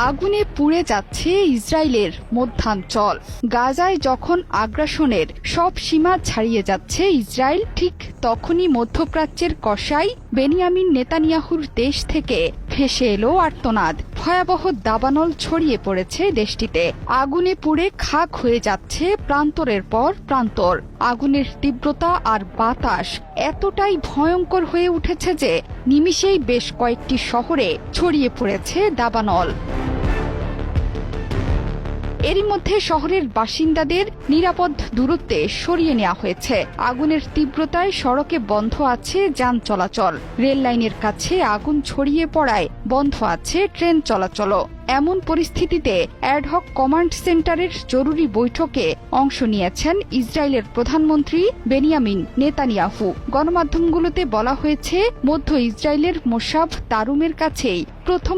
আগুনে পুড়ে যাচ্ছে ইসরায়েলের মধ্যাঞ্চল। গাজায় যখন আগ্রাসনের সব সীমা ছাড়িয়ে যাচ্ছে ইসরায়েল, ঠিক তখনই মধ্যপ্রাচ্যের কসাই বেনিয়ামিন নেতানিয়াহুর দেশ থেকে ভেসে এলো আর্তনাদ। ভয়াবহ দাবানল ছড়িয়ে পড়েছে দেশটিতে। আগুনে পুড়ে খাক হয়ে যাচ্ছে প্রান্তরের পর প্রান্তর। আগুনের তীব্রতা আর বাতাস এতটাই ভয়ঙ্কর হয়ে উঠেছে যে নিমিষেই বেশ কয়েকটি শহরে ছড়িয়ে পড়েছে দাবানল। এরই মধ্যে শহরের বাসিন্দাদের নিরাপদ দূরত্বে সরিয়ে নেওয়া হয়েছে। আগুনের তীব্রতায় সড়কে বন্ধ আছে যান চলাচল। রেল লাইনের কাছে আগুন ছড়িয়ে পড়ায় বন্ধ আছে ট্রেন চলাচলও। এমন পরিস্থিতিতে অ্যাডহক কমান্ড সেন্টারের জরুরি বৈঠকে অংশ নিয়েছেন ইসরায়েলের প্রধানমন্ত্রী বেনিয়ামিন নেতানিয়াহু। গণমাধ্যমগুলোতে বলা হয়েছে, মধ্য ইসরায়েলের মোসাফ তারুমের কাছেই প্রথম